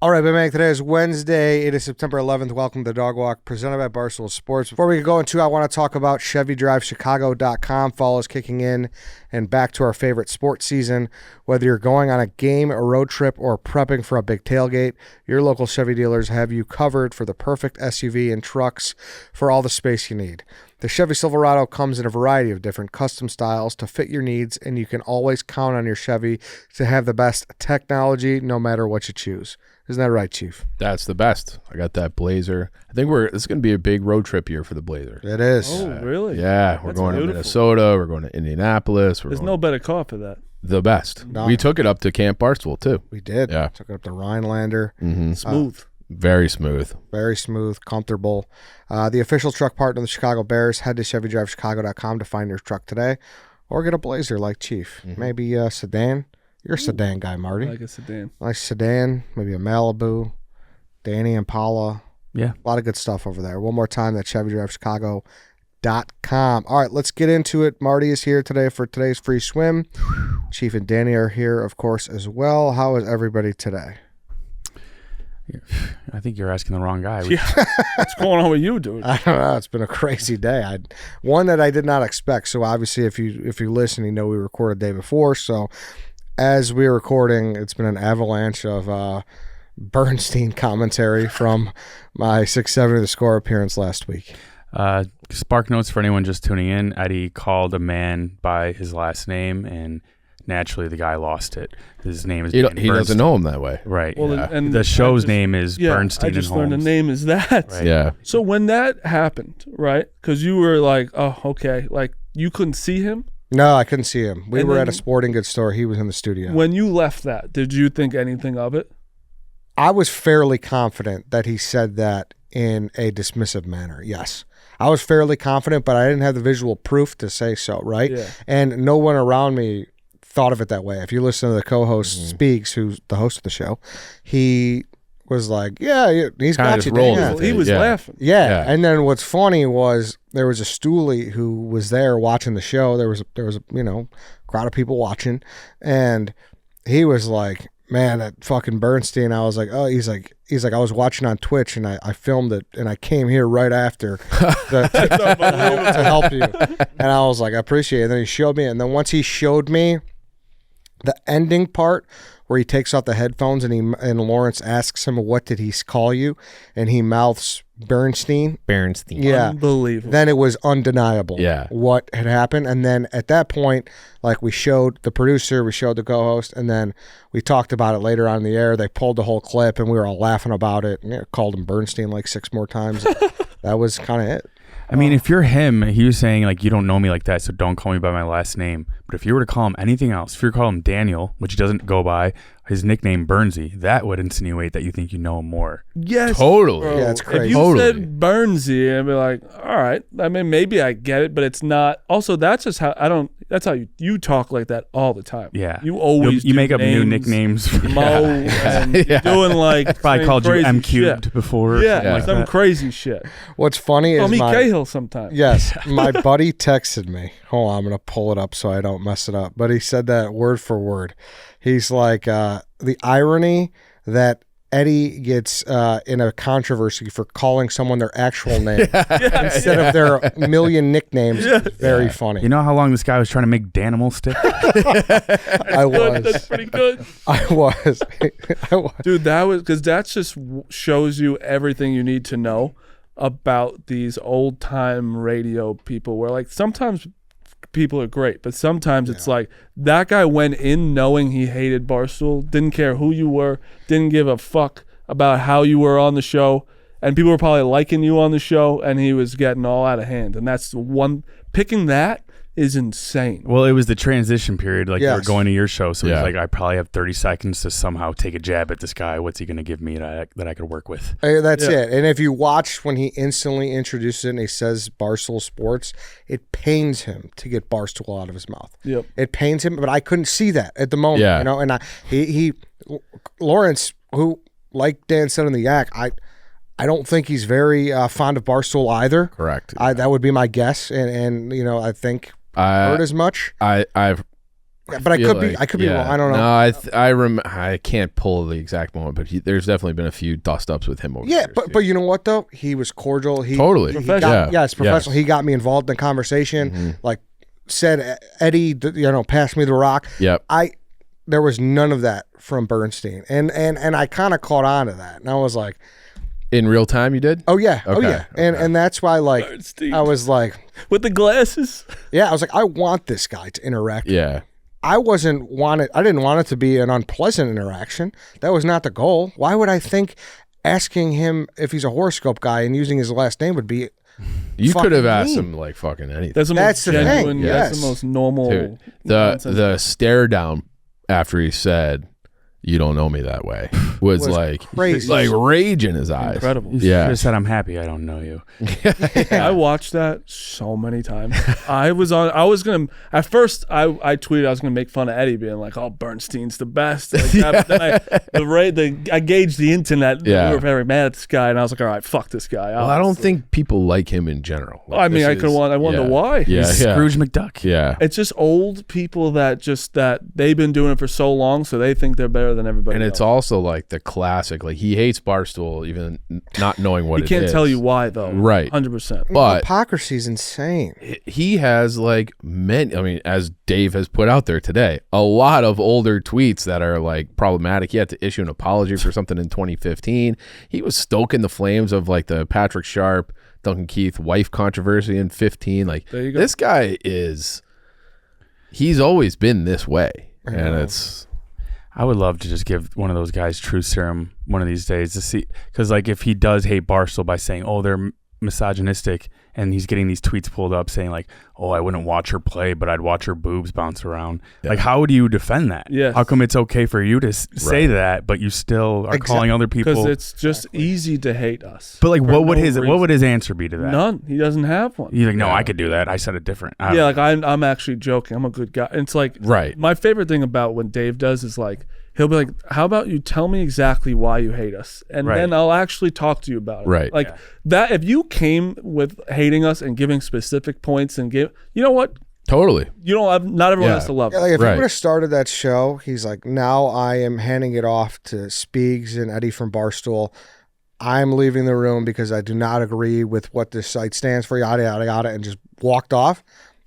All right, Big today is Wednesday. It is September 11th. Welcome to the Dog Walk, presented by Barstool Sports. Before we go into, I want to talk about ChevyDriveChicago.com. Fall is kicking in and back to our favorite sports season. Whether you're going on a game, a road trip, or prepping for a big tailgate, your local Chevy dealers have you covered for the perfect SUV and trucks for all the space you need. The Chevy Silverado comes in a variety of different custom styles to fit your needs, and you can always count on your Chevy to have the best technology no matter what you choose. Isn't that right, Chief? That's the best. I got that Blazer. I think this is going to be a big road trip year for the Blazer. It is. Oh, really? Yeah, we're going to Minnesota. We're going to Indianapolis. There's no better car for that. The best. No. We took it up to Camp Barstool, too. We did. Yeah. Took it up to Rhinelander. Mm-hmm. Smooth. Very smooth. Very smooth, comfortable. The official truck partner of the Chicago Bears. Head to ChevyDriveChicago.com to find your truck today, or get a Blazer like Chief. Mm-hmm. Maybe a sedan. You're a sedan guy, Marty. I like a sedan. Nice sedan, maybe a Malibu, Danny Impala. Yeah. A lot of good stuff over there. One more time, that's ChevyDriveChicago.com. All right, let's get into it. Marty is here today for today's free swim. Chief and Danny are here, of course, as well. How is everybody today? I think you're asking the wrong guy. Yeah. What's going on with you, dude? I don't know. It's been a crazy day. One that I did not expect. So obviously, if you listen, you know we recorded the day before. So as we're recording, it's been an avalanche of Bernstein commentary from my 670 The Score appearance last week. Spark notes for anyone just tuning in. Eddie called a man by his last name, and naturally the guy lost it. His name is He Bernstein. doesn't know him that way. Right. Well, yeah. and the show's name is Bernstein I just and learned the Holmes. name is that. Right. Yeah. So when that happened, right? Because you were like, oh, okay. Like, you couldn't see him? No, I couldn't see him. We And were then- at a sporting goods store. He was in the studio. When you left that, did you think anything of it? I was fairly confident that he said that in a dismissive manner. Yes. I was fairly confident, but I didn't have the visual proof to say so, right? Yeah. And no one around me thought of it that way. If you listen to the co-host Speaks, who's the host of the show, he was like, yeah, he's Kinda got just you. rolled Dan. with He it. was Yeah. laughing. Yeah. Yeah. And then what's funny was there was a stoolie who was there watching the show. There was a crowd of people watching, and he was like, man, that fucking Bernstein. I was like, oh, he's like, I was watching on Twitch and I filmed it and I came here right after to help you. And I was like, I appreciate it. And then he showed me, and then once he showed me the ending part where he takes off the headphones and Lawrence asks him, what did he call you? And he mouths Bernstein. Yeah. Unbelievable. Then it was undeniable what had happened. And then at that point, like, we showed the producer, we showed the co-host, and then we talked about it later on in the air. They pulled the whole clip and we were all laughing about it. Called him Bernstein like 6 more times. That was kind of it. I mean, if you're him, he was saying, like, you don't know me like that, so don't call me by my last name. But if you were to call him anything else, if you were to call him Daniel, which he doesn't go by, his nickname Bernsey, that would insinuate that you think you know him more. Yes. Totally. Bro. Yeah, it's crazy. If you Totally. said Bernsey, I'd be like, all right. I mean, maybe I get it, but it's not. Also, that's just how that's how you talk like that all the time. Yeah. You always You do make up new names, nicknames. Mo, and you're doing like Probably called you crazy M cubed shit. before. or Yeah, something like some that. crazy shit. What's funny Call is me my Cahill sometimes. yes, my buddy texted me. Hold on, I'm gonna pull it up so I don't mess it up. But he said that word for word. He's like, the irony that Eddie gets in a controversy for calling someone their actual name instead of their million nicknames. Very funny. You know how long this guy was trying to make Danimal stick? I was. That's pretty good. I was. Dude, that was because that just shows you everything you need to know about these old time radio people, where like sometimes people are great, but sometimes it's like that guy went in knowing he hated Barstool, didn't care who you were, didn't give a fuck about how you were on the show, and people were probably liking you on the show, and he was getting all out of hand. And that's the one, picking that is insane. Well, it was the transition period. Like, you were Yes. going to your show, so Yeah. he's like, I probably have 30 seconds to somehow take a jab at this guy. What's he going to give me that I could work with? That's Yeah. it. And if you watch when he instantly introduces it and he says Barstool Sports, it pains him to get Barstool out of his mouth. Yep. It pains him, but I couldn't see that at the moment. Yeah. You know, and he Lawrence, who, like Dan said in the yak, I don't think he's very fond of Barstool either. Correct. That would be my guess, and you know, I think heard as much. I've but I could be wrong. I don't know. No, I can't pull the exact moment, but there's definitely been a few dust ups with him over the years, but you know what though? He was cordial. Totally. Professional. It's professional. He got me involved in the conversation. Like said, Eddie, pass me the rock. Yep. There was none of that from Bernstein, and I kind of caught on to that, and I was like, in real time, you did? oh yeah, Okay. and that's why Bernstein. I was like, with the glasses. I was like, I want this guy to interact. Yeah. I didn't want it to be an unpleasant interaction. That was not the goal. Why would I think asking him if he's a horoscope guy and using his last name would be? You could have asked him like fucking anything. That's the most genuine. Thing. Yes. That's the most normal. Dude, the stare down after he said, "You don't know me that way," was like crazy. like rage in his eyes. Incredible. You should have said, "I'm happy I don't know you." I watched that so many times. I was gonna at first I tweeted I was gonna make fun of Eddie being like, "Oh, Bernstein's the best." Like then I gauged the internet. Yeah. We were very mad at this guy, and I was like, "All right, fuck this guy." Well, I don't think people like him in general. Like, I mean, I wonder why. Yeah, Scrooge McDuck. Yeah. It's just old people that they've been doing it for so long, so they think they're better than everybody And else. it's also like the classic, like he hates Barstool even not knowing what it is. He can't tell you why though. Right. 100%. But Hypocrisy is insane. he has like many, I mean, as Dave has put out there today, a lot of older tweets that are like problematic. He had to issue an apology for something in 2015. He was stoking the flames of like the Patrick Sharp, Duncan Keith wife controversy in 15. Like There you go. this guy he's always been this way. And it's, I would love to just give one of those guys truth serum one of these days to see, because like if he does hate Barstool by saying, "Oh, they're misogynistic," and he's getting these tweets pulled up saying like, "Oh, I wouldn't watch her play, but I'd watch her boobs bounce around." Yeah. Like, how do you defend that? Yes. How come it's okay for you to say that, but you still are calling other people? Because it's just easy to hate us. But like, for what would no his reason. answer be to that? None. He doesn't have one. He's like, "No, I could do that. I said it different." Yeah, like I'm actually joking. I'm a good guy. And it's like right. My favorite thing about when Dave does is like he'll be like, "How about you tell me exactly why you hate us, and then I'll actually talk to you about it." Right. Like that. If you came with hating us and giving specific points and you know what? Totally. You don't have. Not everyone has to love Yeah, us. like if Right. he would have started that show, he's like, now I am handing it off to Speegs and Eddie from Barstool. I'm leaving the room because I do not agree with what this site stands for, yada, yada, yada, and just walked off.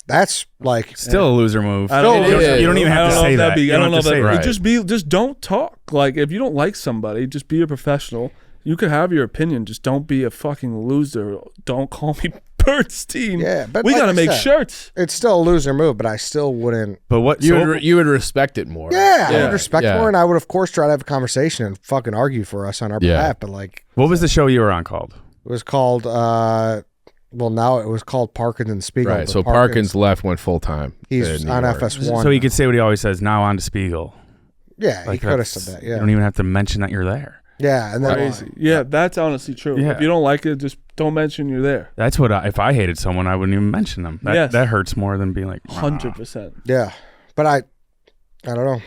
That's like still a loser move. I don't- You don't even have to say that. I don't know have to say that. that. Just don't talk. Like if you don't like somebody, just be a professional. You could have your opinion. Just don't be a fucking loser. Don't call me Bernstein. Yeah, but we like gotta I make said, shirts. it's still a loser move, but I still wouldn't. But what? You would respect it more. Yeah, I would respect yeah. more, and I would of course try to have a conversation and fucking argue for us on our behalf. But like, what was the show you were on called? it was called. Well, now it was called Parkins and Spiegel. Right. but So Parkins left, went full time. He's on FS1. So he could say what he always says. Now on to Spiegel. Yeah, Like he could have that's- said that. You Yeah, don't even have to mention that you're there. yeah, and then Crazy. Yeah, that's honestly true. Yeah. If you don't like it, just don't mention you're there. That's what if I hated someone, I wouldn't even mention them. That, Yes. that hurts more than being like 100%. yeah, but I don't know.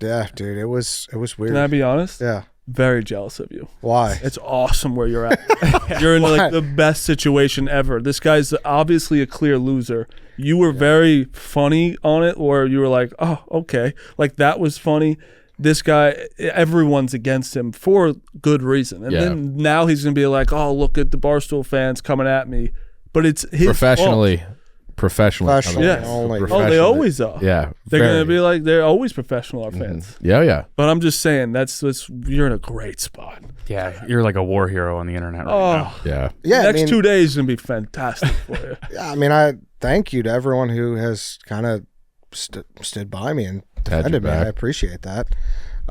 Yeah, dude, it was weird. Can I be honest? Yeah, Very jealous of you. why? It's awesome where you're at. You're in like the best situation ever. This guy's obviously a clear loser. You were very funny on it, or you were like, "Oh, okay." Like that was funny. This guy, everyone's against him for good reason. And then now he's going to be like, "Oh, look at the Barstool fans coming at me." But it's his Professionally. fault. Professionally. Yes. only. Oh, they always are. Yeah. They're going to very. be like, they're always professional, our fans. Yeah. But I'm just saying, that's you're in a great spot. Yeah, you're like a war hero on the internet right Oh, now. Yeah. Yeah, next I mean, 2 days is going to be fantastic for you. I mean, I thank you to everyone who has kind of stood by me and defended me. back. I appreciate that.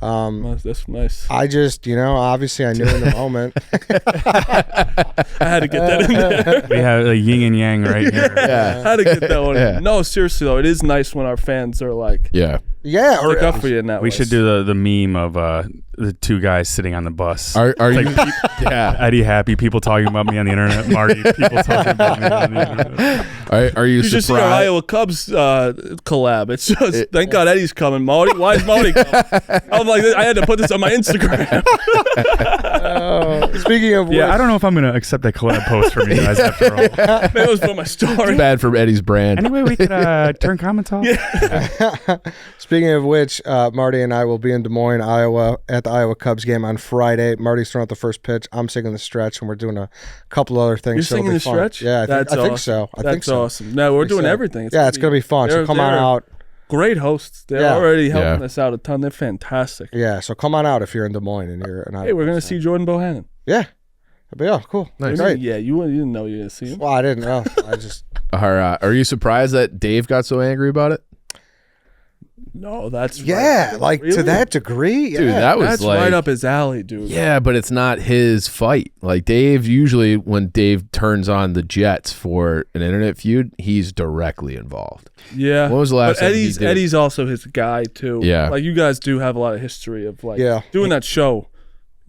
That's nice. I just, obviously I knew in the moment. I had to get that in there. We have a yin and yang right here. Yeah. I had to get that one. Yeah. No, seriously though, it is nice when our fans are like Yeah. Yeah, stick up for you in that We way. should do the meme of the two guys sitting on the bus. Are you? Like, yeah. Eddie happy, people talking about me on the internet. Marty, people talking about me on the internet. Are you You should see our surprised? Iowa Cubs collab. It's just thank God Eddie's coming. Marty, why is Marty coming? I'm like, I had to put this on my Instagram. Speaking of Yeah, which, I don't know if I'm gonna accept that collab post from you guys after all. Maybe it was for my story. Bad for Eddie's brand. Anyway, we could turn comments off. speaking of which, Marty and I will be in Des Moines, Iowa, at the Iowa Cubs game on Friday. Marty's throwing out the first pitch. I'm singing the stretch, and we're doing a couple other things. You're so it'll singing be the fun. stretch? Yeah, I think awesome. so. I That's think so. awesome. No, we're doing so. everything. It's gonna be fun. So come on they're out. Great hosts. They're Yeah. already helping Yeah. us out a ton. They're fantastic. Yeah, so come on out if you're in Des Moines and you're. Hey, we're gonna see Jordan Bohannon. Yeah, cool. Nice. Great. Yeah, you didn't know you were gonna see him. Well, I didn't know. I just. Are you surprised that Dave got so angry about it? No, that's Yeah, right. like Really? to that degree. Yeah. Dude, that was That's like right up his alley, dude. Yeah, but it's not his fight. Like Dave, usually when Dave turns on the Jets for an internet feud, he's directly involved. Yeah. When was the last But time he did- Eddie's also his guy too. Yeah. Like you guys do have a lot of history of like Yeah. doing that show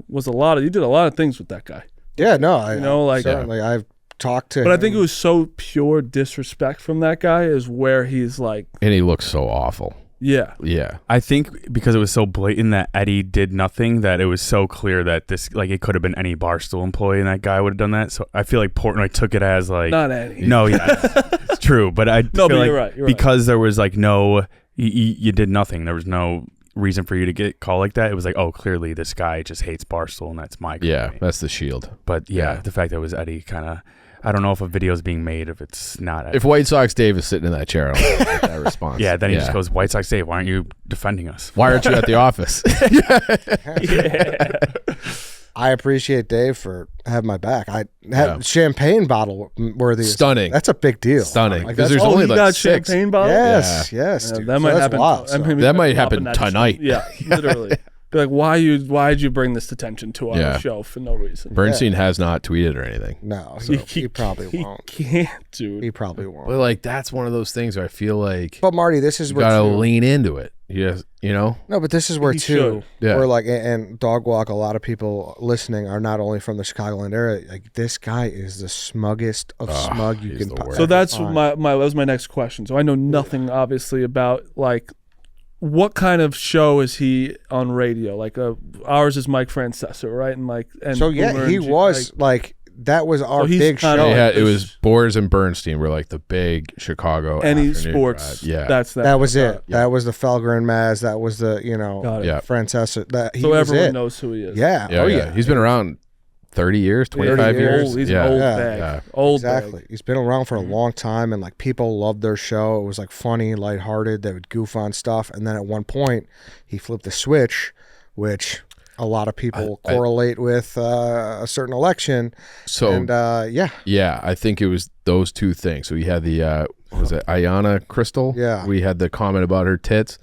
was a lot of you did a lot of things with that guy. Yeah, no, I like certainly I've talked to. But I him. think it was so pure disrespect from that guy is where he's like, And he looks so awful. yeah. Yeah. I think because it was so blatant that Eddie did nothing, that it was so clear that this, like, it could have been any Barstool employee and that guy would have done that. So I feel like Portnoy took it as like, Not Eddie. no, yeah, it's true. But I No, feel but like you're right, you're right. because there was like no, you did nothing. There was no reason for you to get called like that. It was like, oh, clearly this guy just hates Barstool and that's my company. Yeah. That's the shield. But yeah, Yeah. the fact that it was Eddie kind of, I don't know if a video is being made if it's not Eddie. If White Sox Dave is sitting in that chair, I don't get that response. Yeah, then he just goes, White Sox Dave, why aren't you defending us? Why aren't you at the office? I appreciate Dave for having my back. I had champagne bottle worthy. Stunning. That's a big deal. Stunning. Like, Because that's- there's only he like got 6. champagne bottle. yes, Yeah, dude. that So might that's happen. wild, so. That might happen that tonight. show. Yeah, literally. Be like, why'd you bring this attention to our Yeah. show for no reason? Bernstein has not tweeted or anything. No, so he probably won't. He can't, dude. He probably won't. But like that's one of those things where I feel like But Marty, this is you where gotta too- lean into it. Yes, you know? No, but this is where He too. should. Yeah. Where like and Dog Walk, a lot of people listening are not only from the Chicagoland area. Like this guy is the smuggest of smug you he's can. the po- worst. So that's find. that was my next question. So I know nothing obviously about like what kind of show is he on radio? Like ours is Mike Francesa, right? And like and So yeah, Boomer he and G- was like that was our he's big kinda show. like- Yeah, it was Boers and Bernstein were like the big Chicago any afternoon sports. drive. Yeah. That's That was it. Yeah. That was the Felger and Maz. That was the Got it. Yeah. Francesa. That he So was everyone it. knows who he is. Yeah. Yeah, Oh yeah. yeah. He's been around 30 years, 25 30 years. Old, he's yeah. an old Yeah. bag. Yeah. Old Exactly. bag. He's been around for a long time, and like people loved their show. It was like funny, lighthearted. They would goof on stuff, and then at one point, he flipped the switch, which a lot of people correlate with a certain election. So And yeah, yeah, I think it was those two things. So we had the what was it Ayanna Crystal? Yeah. We had the comment about her tits,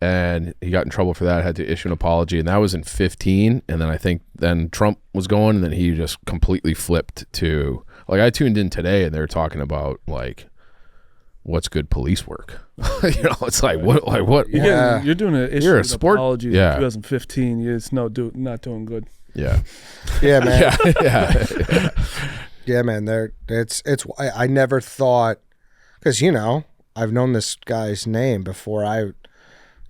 and he got in trouble for that. Had to issue an apology, and that was in 15. And then I think then Trump was going, and then he just completely flipped to like I tuned in today, and they were talking about like what's good police work. You know, it's like what? Yeah. You're doing an issue You're a with sport- apologies yeah. in 2015. You're just not doing good. Yeah, yeah, man. yeah. Yeah, man. I never thought, because I've known this guy's name before I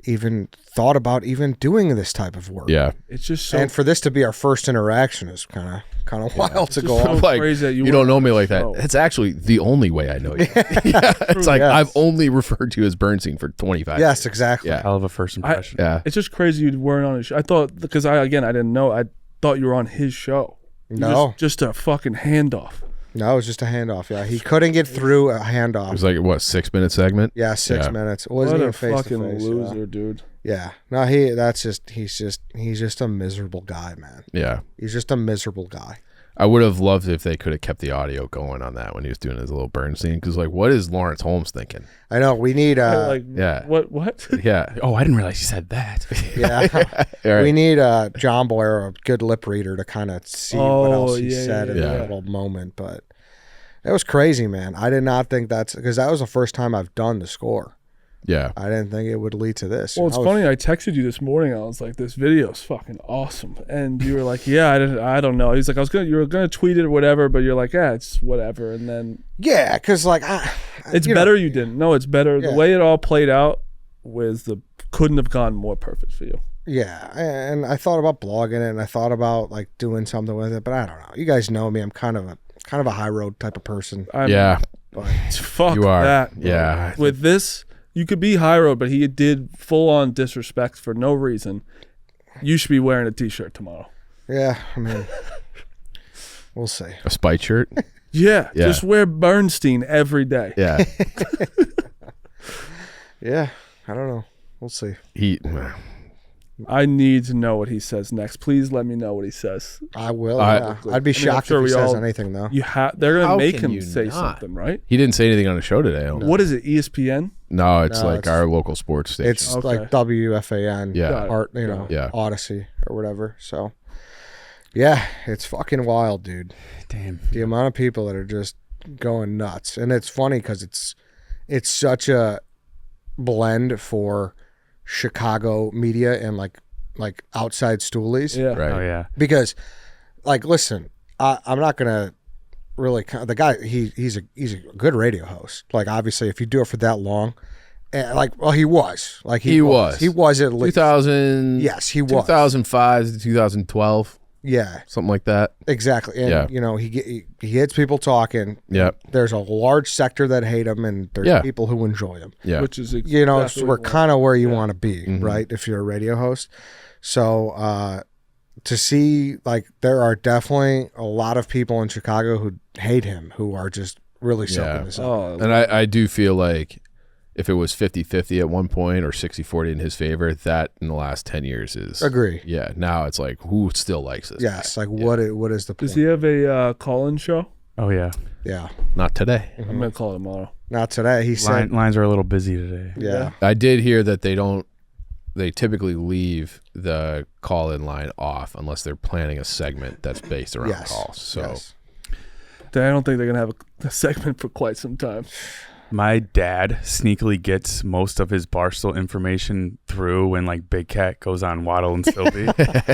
even thought about even doing this type of work. Yeah. It's just so And for this to be our first interaction is kind of wild to It's go just so on. Like crazy that you you don't were know me on like the that. show. It's actually the only way I know you. Yeah, it's like Yes. I've only referred to you as Bernstein for 25 Yes, years. exactly. Yeah. Hell of a first impression. Yeah. It's just crazy you weren't on his show. I thought because I didn't know. I thought you were on his show. No, just a fucking handoff. no, it was just a handoff. Yeah, he couldn't get through a It handoff. was like what 6-minute segment. Yeah, 6 Yeah. minutes. It What wasn't a even face to fucking face. loser, dude. Yeah. No, he's just a miserable guy, man. Yeah. He's just a miserable guy. I would have loved if they could have kept the audio going on that when he was doing his little Bernstein, because like, what is Lawrence Holmes thinking? I know. We need Like yeah. what? Yeah. Oh, I didn't realize you said that. yeah. All right. We need John Boyer, a good lip reader, to kind of see what Oh, else he yeah, said in yeah. that little moment. But it was crazy, man. I did not think because that was the first time I've done the score. Yeah. I didn't think it would lead to this. Well, it's I was- funny. I texted you this morning. I was like, "This video is fucking awesome," and you were like, "Yeah, I don't know." He's like, "You were gonna tweet it or whatever," but you're like, "Yeah, it's whatever." And then Yeah, because like it's better you didn't. No, it's better. Yeah. The way it all played out couldn't have gone more perfect for you. Yeah, and I thought about blogging it, and I thought about like doing something with it, but I don't know. You guys know me; I'm kind of a high road type of person. Yeah, But Fuck you are. that. Bro. Yeah. With this, you could be high road, but he did full on disrespect for no reason. You should be wearing a t-shirt tomorrow. yeah, I mean, we'll see. A spite shirt. Yeah, Yeah. just wear Bernstein every day. Yeah, Yeah, I don't know. We'll see. he. I need to know what he says next. Please let me know what he says. I will. I- Yeah. I'd be I'm shocked sure if we he says all- anything though. They're gonna How make can him you say not? something, right? He didn't say anything on the show today. I don't know. What is it? ESPN? No, it's No, like it's- our local sports station. It's Okay. like WFAN, Yeah. Got it. Art, Yeah. Odyssey or whatever. So, yeah, it's fucking wild, dude. Damn. The amount of people that are just going nuts, and it's funny because it's such a blend for Chicago media and like outside stoolies. Yeah. Right. Oh yeah. Because, like, listen, I'm not gonna really. The guy, he's a good radio host. Like, obviously, if you do it for that long, he was He was. at least 2000. Yes, he was. 2005 to 2012, Yeah, something like that. exactly. And Yeah. he gets people talking. Yep. There's a large sector that hate him, and there's Yeah. people who enjoy him. Yeah. Which is So exactly we're what- kind of where you want to be, Mhm. right? If you're a radio host. So to see, like, there are definitely a lot of people in Chicago who hate him, who are just really soaking Yeah. this up. Oh, And I do feel like if it was 50-50 at one point or 60-40 in his favor, that in the last 10 years is. Agree. Yeah. Now it's like, who still likes this? Yes. guy? Like, Yeah. what is the point? does he have a call-in show? Oh yeah. Yeah. Not today. Mm-hmm. I'm gonna call it tomorrow. Not today. He said, Lines are a little busy today. yeah. I did hear that they typically leave the call-in line off unless they're planning a segment that's based around Yes. calls. So Yes. I don't think they're gonna have a segment for quite some time. My dad sneakily gets most of his Barstool information through when like Big Cat goes on Waddle and Sylvie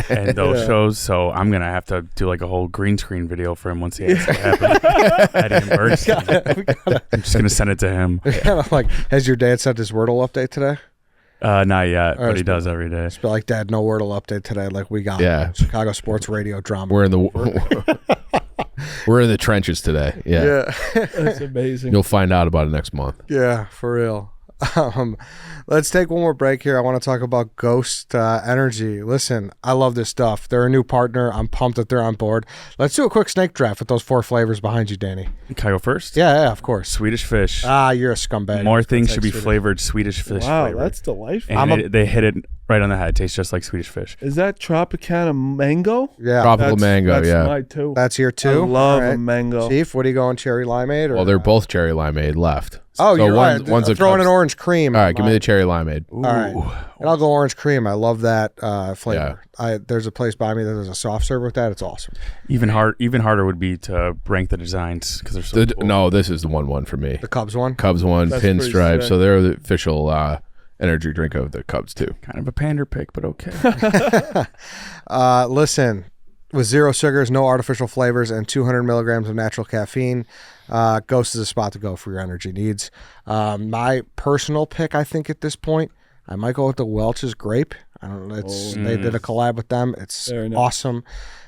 and those Yeah. shows. So I'm gonna have to do like a whole green screen video for him once he asks what happened. Eddie and Bernstein. I'm just gonna send it to him. Like, has your dad sent his Wordle update today? Not yet, Or but he it's- does every day. Just be like, Dad, no Wordle update today. Like, we got Yeah. Chicago sports radio drama. we're in the we're in the trenches today. Yeah. That's amazing. You'll find out about it next month. Yeah, for real. Let's take one more break here. I want to talk about Ghost Energy. Listen, I love this stuff. They're a new partner. I'm pumped that they're on board. Let's do a quick snake draft with those 4 flavors behind you, Danny. Can I go first? Yeah, of course. Swedish fish. Ah, you're a scumbag. More things Take should be Swedish. flavored Swedish fish Wow, flavor. that's delightful. And they hit it right on the head. Tastes just like Swedish fish. Is that Tropicana mango? Yeah, Tropical mango, That's yeah. my too. that's here I too. love All a right. mango. Chief, what are you going, cherry limeade? Or Well, they're both cherry limeade left. Oh, So you're one's- right. one's a Throw in an Cubs- orange cream. All right, give me the cherry limeade. All right. And I'll go orange cream. I love that flavor. Yeah. There's a place by me that does a soft serve with that. It's awesome. Even harder would be to rank the designs because they're so cool. No, this is the one for me. The Cubs one. Cubs one, That's pretty pinstripe. sick. So they're the official energy drink of the Cubs too. Kind of a pander pick, but okay. Listen, with 0 sugars, no artificial flavors, and 200 milligrams of natural caffeine, Ghost is a spot to go for your energy needs. My personal pick, I think, at this point, I might go with the Welch's Grape. I don't know. They did a collab with them. It's Very nice. awesome,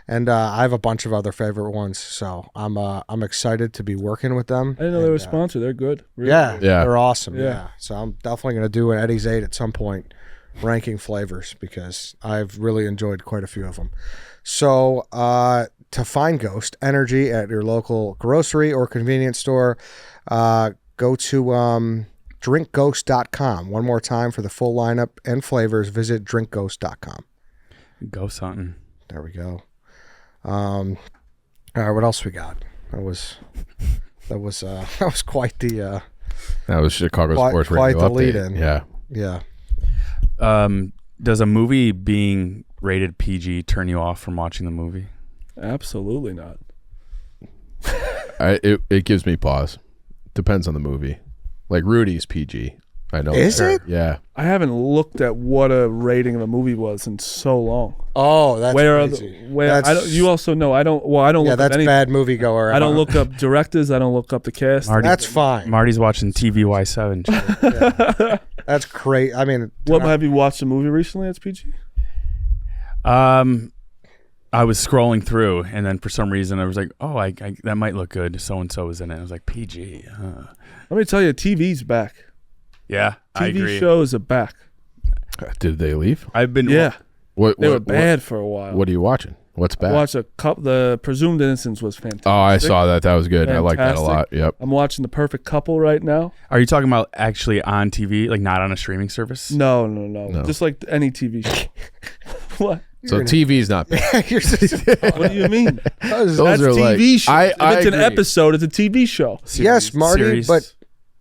and I have a bunch of other favorite ones. So I'm excited to be working with them. I didn't know they were And, sponsored. They're good. Really Yeah, good. Yeah. they're awesome. Yeah. Yeah. So I'm definitely going to do an Eddie's 8 at some point, ranking flavors, because I've really enjoyed quite a few of them. So to find Ghost Energy at your local grocery or convenience store, go to drinkghost.com. One more time for the full lineup and flavors, visit drinkghost.com. Go something. There we go. All right, what else we got? That was quite the That was Chicago Quite- Sports quite Radio the update. lead-in. Yeah. yeah. Does a movie being rated PG turn you off from watching the movie? Absolutely not. It gives me pause. Depends on the movie. Like Rudy's PG. I know. Is that. it? Yeah. I haven't looked at what a rating of a movie was in so long. Oh, that's where are crazy. the, where That's- I don't, you also know I don't. Well, I don't Yeah, look up that's any. bad moviegoer. I don't look up directors. I don't look up the cast. Marty, That's fine. Marty's watching TVY7. That's great. I mean, What have you watched a movie recently that's PG? I was scrolling through, and then for some reason I was like, "Oh, I that might look good." So and so is in it. I was like, "PG." Let me tell you, TV's back. Yeah, I agree. TV shows are back. Did they leave? I've been Yeah, What they were bad for a while. What are you watching? What's I bad? watched a couple. The Presumed Innocence was fantastic. Oh, I saw that. That was good. I like that a lot. Yep. I'm watching The Perfect Couple right now. Are you talking about actually on TV, like not on a streaming service? No. No. Just like any TV show. What? So TV's not bad. What do you mean? Those That's are TV like, show. I If it's an agree. episode, it's a TV show. Yes, Marty, Series. but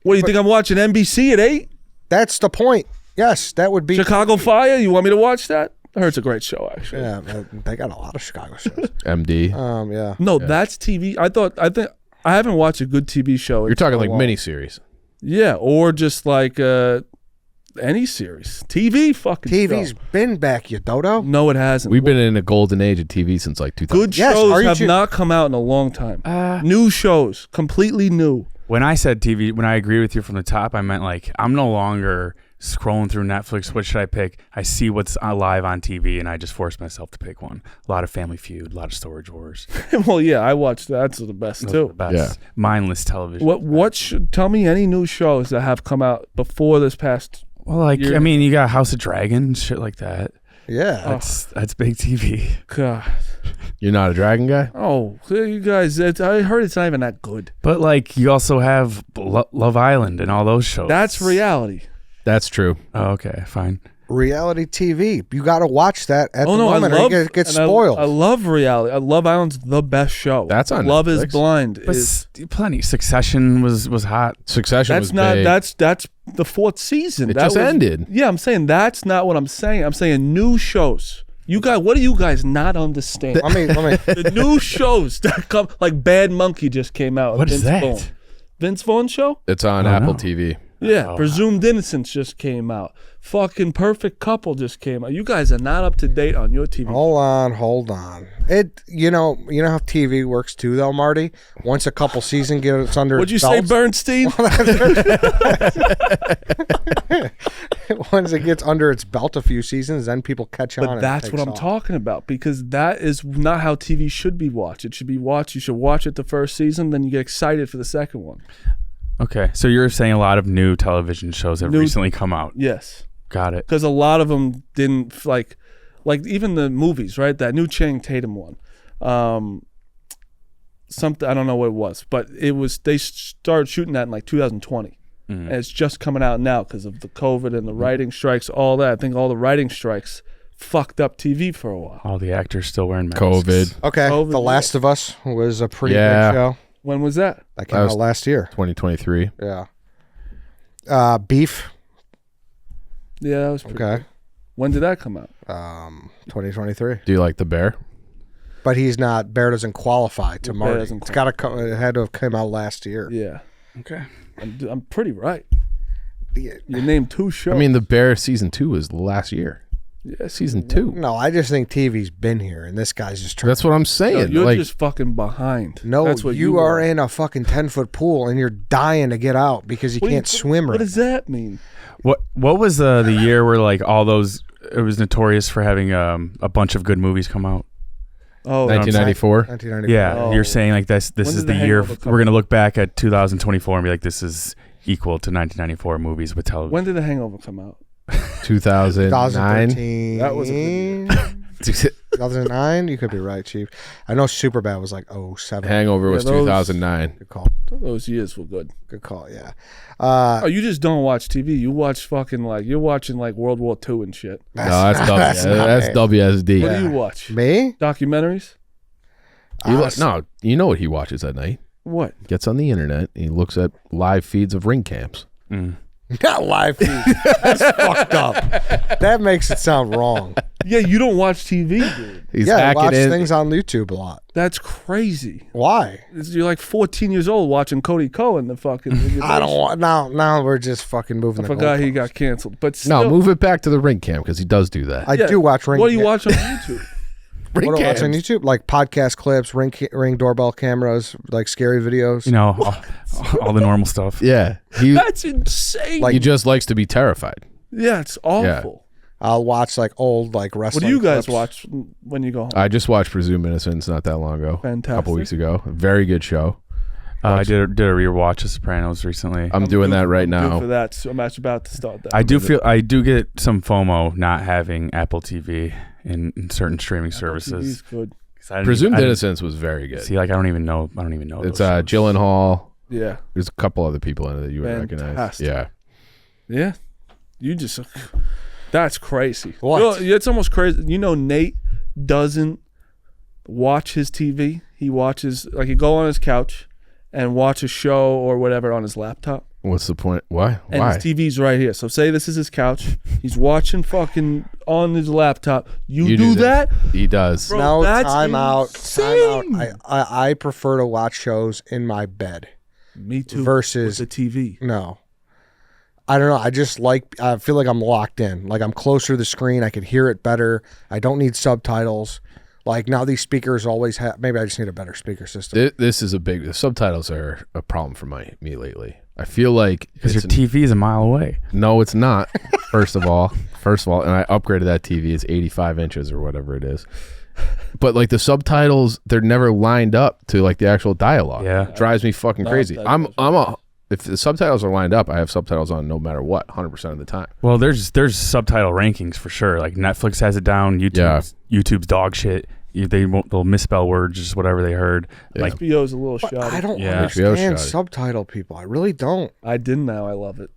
What do you think I'm watching NBC at 8? that's the point. Yes, that would be. Chicago Fire? You want me to watch that? I heard it's a great show, actually. Yeah, they got a lot of Chicago shows. MD. Yeah. No, that's TV. I think I haven't watched a good TV show. You're in talking so like long. miniseries. Yeah, or just like any series. TV fucking TV's show. been back, you dodo. No, it hasn't. We've been in a golden age of TV since like 2000. Good Yes, shows are you have too? not come out in a long time. New shows, completely new. When I said TV, when I agree with you from the top, I meant like I'm no longer scrolling through Netflix. What should I pick? I see what's live on TV, and I just force myself to pick one. A lot of Family Feud, a lot of Storage Wars. Well, yeah, I watched that. That's the best Those are too. the best. Yeah. Mindless television. What should tell me any new shows that have come out before this past? Well, like You're- I mean, you got House of Dragon, shit like that. Yeah. That's big TV. God. You're not a dragon guy? Oh, you guys! I heard it's not even that good. But like you also have Love Island and all those shows. That's reality. That's true. Oh, okay, fine. Reality TV. You got to watch that at the I moment or love. you get and I- spoiled. I love reality. Love Island's the best show. That's on Love is Netflix. Blind. But plenty. Succession was hot. Succession That's was not. big. That's the 4th season. It That just ended. Yeah, I'm saying that's not what I'm saying. I'm saying new shows. You guys, what do you guys not understand? let me. The new shows that come, like Bad Monkey just came out. What is that? Vaughn. Vince Vaughn show? It's on Oh, Apple no. TV. Yeah. Oh. Presumed Innocence just came out. Fucking Perfect Couple just came out. You guys are not up to date on your TV. Hold on. You know how TV works too, though, Marty. Once a couple season gets under What'd you its say, belt, Bernstein? once it gets under its belt a few seasons, then people catch on. But and that's it what takes I'm off. talking about, because that is not how TV should be watched. It should be watched. You should watch it the first season, then you get excited for the second one. Okay, so you're saying a lot of new television shows have recently come out. Yes. Got it. Because a lot of them didn't like even the movies, right? That new Channing Tatum one, something I don't know what it was, but it was they started shooting that in like 2020, and it's just coming out now because of the COVID and the writing strikes, all that. I think all the writing strikes fucked up TV for a while. All the actors still wearing masks. COVID. Okay, COVID, The Last of Us was a pretty Yeah. big show. When was that? That came That was- out last year. 2023. Yeah. Beef. Yeah, that was pretty Okay. good. When did that come out? 2023. Do you like the bear? But he's not. Bear doesn't qualify to Bear Marty. doesn't It's got to. It had to have come out last year. Yeah, Okay. I'm pretty right. Yeah. You named 2 shows. I mean, the bear season 2 was last year. yeah, Season 2. No, I just think TV's been here, and this guy's just trying. That's what I'm No, saying. you're like, just fucking behind. No, That's what you are in a fucking 10-foot pool, and you're dying to get out because you What do can't swim What right. does that mean? What was the year where like all those it was notorious for having a bunch of good movies come out? Oh, 1994. 1994. Yeah, Oh. you're saying like this When is did the The year Hangover come we're gonna look back at 2024 and be like this is equal to 1994 movies with television. when did The Hangover come out? 2009. 2013. That was a good 2009. You could be right, Chief. I know Superbad was like 07. Hangover was Yeah, those- 2009. Good call. Those years were good. Good call. Yeah. Oh, you just don't watch TV. You watch fucking you're watching like World War II and shit. No, that's not WSD. What do you watch? Me? Documentaries? No, you know what he watches at night? What? Gets on the internet and he looks at live feeds of ring camps. Not live feed. That's fucked up. That makes it sound wrong. Yeah, you don't watch TV, dude. He's Yeah, I hacking watch in. things on YouTube a lot. That's crazy. Why? You're like 14 years old watching Cody Cohen. The fucking. I don't want. Now we're just fucking moving. I the forgot he goalposts. got canceled. But still, No, move it back to the ring cam because he does do that. I yeah, do watch ring. What do you watch on YouTube? Ring What do I watch on cams. YouTube? Like podcast clips, ring doorbell cameras, like scary videos. You know, all the normal stuff. Yeah, he That's insane. Like- he just likes to be terrified. Yeah, it's awful. I'll watch like old like wrestling. What do you guys clips. watch when you go home? I just watched Presumed Innocence not that long ago. Fantastic. A couple weeks ago. Very good show. I did a rewatch of Sopranos recently. I'm doing that right I'm now. due for that. So I'm actually about to start that. I do get some FOMO not having Apple TV in certain streaming services. TV's good. Presumed Innocence was very good. See, like I don't even know. It's those shows. Gyllenhaal. Yeah. There's a couple other people in it that you would recognize. Fantastic. Yeah. Yeah. You just. That's crazy. What? It's almost crazy. You know, Nate doesn't watch his TV. He watches, like, he go on his couch and watch a show or whatever on his laptop. What's the point? Why? And Why? his TV's right here. So say this is his couch. He's watching fucking on his laptop. You do that? He does. Bro, No, that's time out. insane. I prefer to watch shows in my bed. Me too. Versus with the TV. No. I don't know. I feel like I'm locked in. Like I'm closer to the screen. I can hear it better. I don't need subtitles. Like now these speakers always have, maybe I just need a better speaker system. This is the subtitles are a problem for me lately. I feel like Because your TV is a mile away. No, it's not. First of all, and I upgraded that TV. It's 85 inches or whatever it is. But like the subtitles, they're never lined up to like the actual dialogue. Yeah. It drives me fucking crazy. If the subtitles are lined up, I have subtitles on no matter what, 100% of the time. Well, there's subtitle rankings for sure. Like Netflix has it down. YouTube's dog shit. They'll misspell words, just whatever they heard. Yeah. Like HBO's a little But shoddy. I don't Yeah. understand HBO shoddy. subtitle people. I really don't. I didn't now. I love it.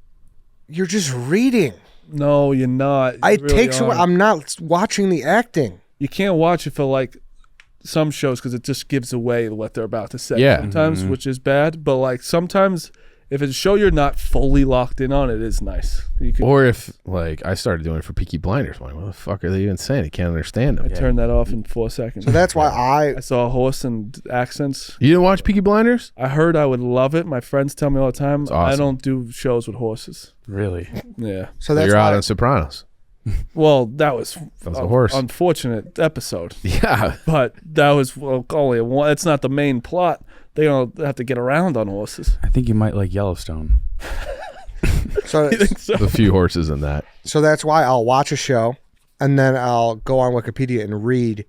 You're just reading. No, you're not. You It really takes away. aren't. I'm not watching the acting. You can't watch it for like some shows because it just gives away what they're about to say. Yeah. Sometimes, which is bad. But like sometimes, if it's a show you're not fully locked in on, it is nice. You can. Or if like I started doing it for Peaky Blinders, I'm like, what the fuck are they even saying? I can't understand I them. turned that off in 4 seconds. So that's why I saw a horse and accents. You didn't watch Peaky Blinders? I heard I would love it. My friends tell me all the time. It's awesome. I don't do shows with horses. really. Yeah. So that's You're out why on Sopranos. Well, that was That was a horse. unfortunate episode. Yeah. But that was only one. It's not the main plot. They don't have to get around on horses. I think you might like Yellowstone. so, You think so? A few horses in that. so that's why I'll watch a show and then I'll go on Wikipedia and read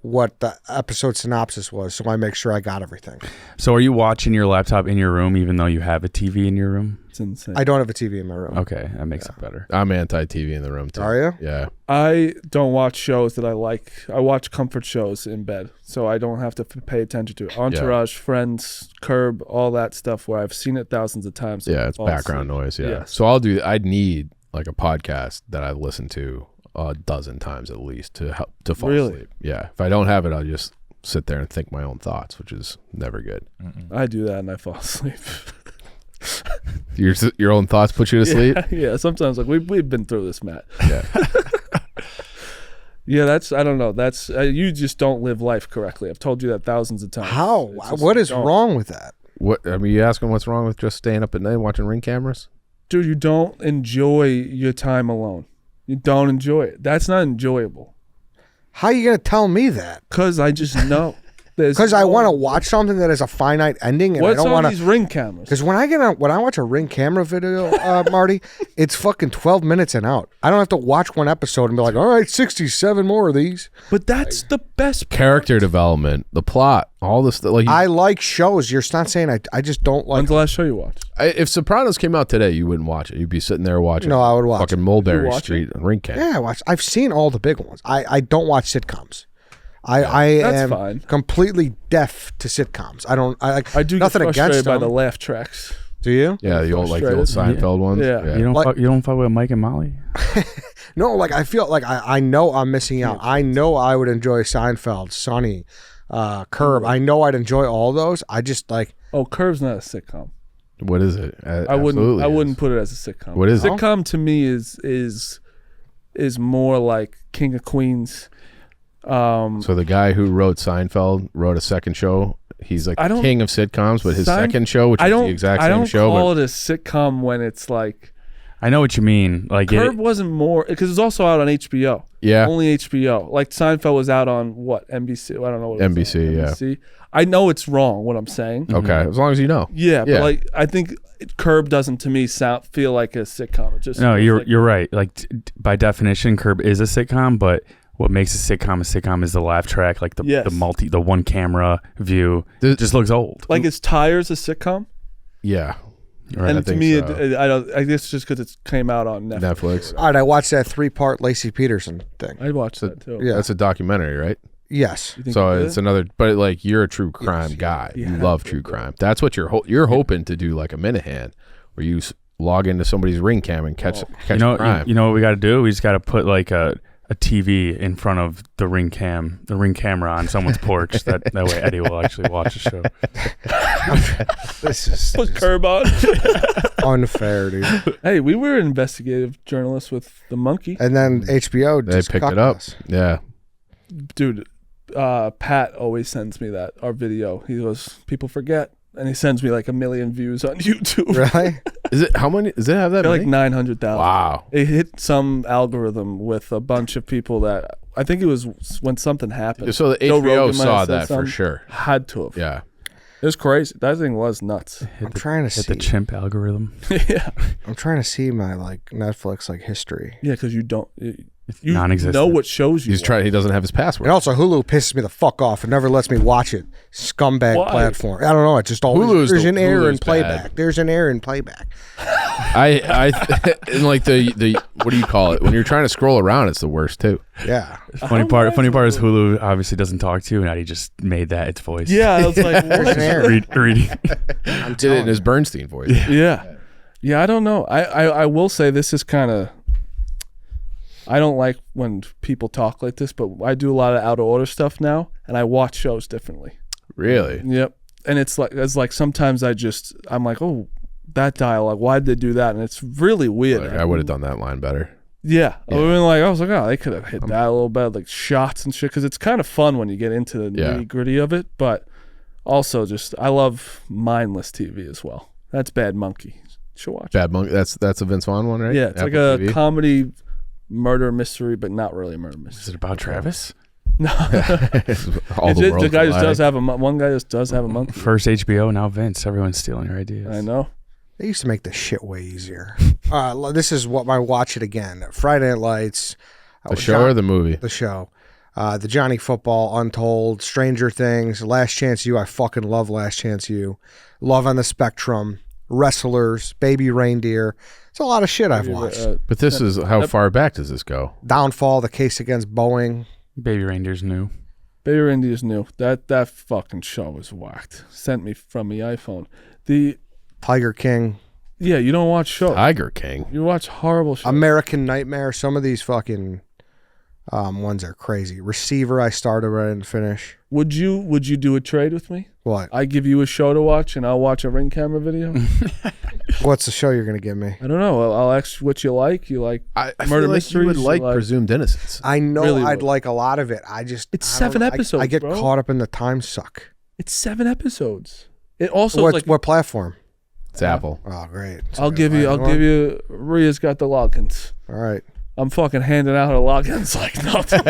what the episode synopsis was, so I make sure I got everything. So are you watching your laptop in your room even though you have a TV in your room? It's insane. I don't have a TV in my room. Okay, that makes it better. I'm anti-TV in the room too. Are you? Yeah. I don't watch shows that I like. I watch comfort shows in bed, so I don't have to pay attention to it. Entourage, Friends, Curb, all that stuff where I've seen it thousands of times. so Yeah, I it's fall background asleep. noise. Yeah. Yes. So I'd need like a podcast that I listen to a dozen times at least to help to fall Really? asleep. Yeah. If I don't have it, I'll just sit there and think my own thoughts, which is never good. I do that and I fall asleep. Your own thoughts put you to sleep? Yeah, sometimes like we've been through this, Matt. Yeah. Yeah, that's I don't know. That's you just don't live life correctly. I've told you that thousands of times. How? It's just What is don't. wrong with that? What I mean, you asking what's wrong with just staying up at night watching Ring cameras? Dude, you don't enjoy your time alone. You don't enjoy it. That's not enjoyable. How are you gonna tell me that? Cause I just know. Because I want to watch something that has a finite ending, and What's I don't on want these to. Ring cameras? Because when I watch a Ring camera video, Marty, it's fucking 12 minutes and out. I don't have to watch one episode and be like, all right, 67 more of these. But that's the best part. Character development, the plot, all this stuff. Like I like shows. You're not saying I just don't like. When's the last show you watched? if Sopranos came out today, you wouldn't watch it. You'd be sitting there watching. No, I would watch fucking it. Mulberry You watch Street Ring cam. Yeah, I've seen all the big ones. I don't watch sitcoms. I That's am fine. completely deaf to sitcoms. I I do nothing get frustrated against by them. the laugh tracks. Do you? Yeah, the old Seinfeld ones. Yeah. You don't Like- you don't fuck with Mike and Molly? No, like I feel like I know I'm missing out. I know I would enjoy Seinfeld, Sunny, Curb. I know I'd enjoy all those. I just like Oh, Curve's not a sitcom. What is it? I wouldn't put it as a sitcom. What is it? Sitcom to me is more like King of Queens. So the guy who wrote Seinfeld wrote a second show. He's like I the don't- king of sitcoms, but his Sein- second show, which I is don't the exact I same don't show, call but it a sitcom when it's like I know what you mean. Like Curb wasn't more because it's also out on HBO. Yeah. Only HBO. Like Seinfeld was out on what? NBC. I don't know what it was NBC, on. yeah. NBC. I know it's wrong what I'm saying. Okay, as long as you know. Yeah, Yeah. but like I think Curb doesn't to me feel like a sitcom. It just No, feels you're right. Like by definition, Curb is a sitcom, but what makes a sitcom is the laugh track, like the one camera view. It just looks old. like is Tires a sitcom? Yeah. Right. And to me, I don't. I guess just because it came out on Netflix. All right, I watched that 3-part Lacey Peterson thing. I watched that too. Yeah. That's a documentary, right? Yes. You think So you it's did? another, but like you're a true crime guy. Yeah. You love true crime. That's what you're hoping to do, like a minute hand, where you log into somebody's ring cam and catch crime. You know what we got to do? We just got to put like a TV in front of the ring camera on someone's porch. That way Eddie will actually watch the show. This is Put Curb on. unfair, dude. Hey, we were investigative journalists with the monkey, And then HBO They just picked cucked it up. us. Yeah. dude. Pat always sends me our video. He goes, people forget, and he sends me like 1 million views on YouTube. Really? Is it how many? Does it have that They're many? like 900,000. Wow. It hit some algorithm with a bunch of people that I think it was when something happened. So the Joe HBO Rogan might saw have said that for something. sure. Had to have. Yeah. It was crazy. That thing was nuts. I'm trying to Hit see. the chimp algorithm. Yeah. I'm trying to see my like Netflix like history. Yeah, because you don't. You non-existent. know what shows you. He's trying. He doesn't have his And password. also Hulu pisses me the fuck off. It never lets me watch it. Scumbag Why? platform. I don't know. It just always Hulu's there's the- an error in Hulu's playback. bad. There's an error in playback. I and like the what do you call it when you're trying to scroll around? It's the worst too. Yeah. Funny part is Hulu obviously doesn't talk to you, and Eddie just made that its voice. Yeah, I was like, There's an what? error. Reading. I'm Did it in telling his you. Bernstein voice. Yeah, I don't know. I will say this is kind of. I don't like when people talk like this, but I do a lot of out of order stuff now, and I watch shows differently. Really? Yep. And it's like sometimes I'm like, oh, that dialogue, why'd they do that? And it's really weird. Like, I would have done that line better. Yeah. I was like, oh, they could have hit that a little better, like shots and shit, because it's kind of fun when you get into the nitty gritty of it. But also, I love mindless TV as well. That's Bad Monkey. You should watch it. Bad Monkey. That's a Vince Vaughn one, right? Yeah, it's like Apple a TV? comedy murder mystery, but not really a murder Is mystery. it about Travis? No. All the world the guy just colliding. does have one guy just does have a monkey. First HBO, now Vince. Everyone's stealing your ideas. I know. They used to make this shit way easier. This is what my watch it again. Friday Night Lights. The show or the movie? The show. The Johnny Football, Untold, Stranger Things, Last Chance U. I fucking love Last Chance U. Love on the Spectrum, Wrestlers, Baby Reindeer. It's a lot of shit I've watched. But this is how far back does this go? Downfall, The Case Against Boeing. Baby Reindeer's new. Baby Reindeer's new. That fucking show was whacked. Sent me from the iPhone. The Tiger King, you don't watch shows. Tiger King. You watch horrible shows. American Nightmare. Some of these fucking ones are crazy. Receiver, I started, but I didn't finish. Would you do a trade with me? What? I give you a show to watch, and I'll watch a ring camera video. What's the show you're gonna give me? I don't know. I'll ask you what you like. You like I murder feel like mysteries? you would like like Presumed Innocence. I know Really I'd would. like a lot of it. I just It's I don't 7 know. episodes, I get bro. caught up in the time suck. It's 7 episodes. It also What like what platform? It's Apple. Oh, great. I'll give you. Ria's got the logins. All right. I'm fucking handing out her logins like nothing.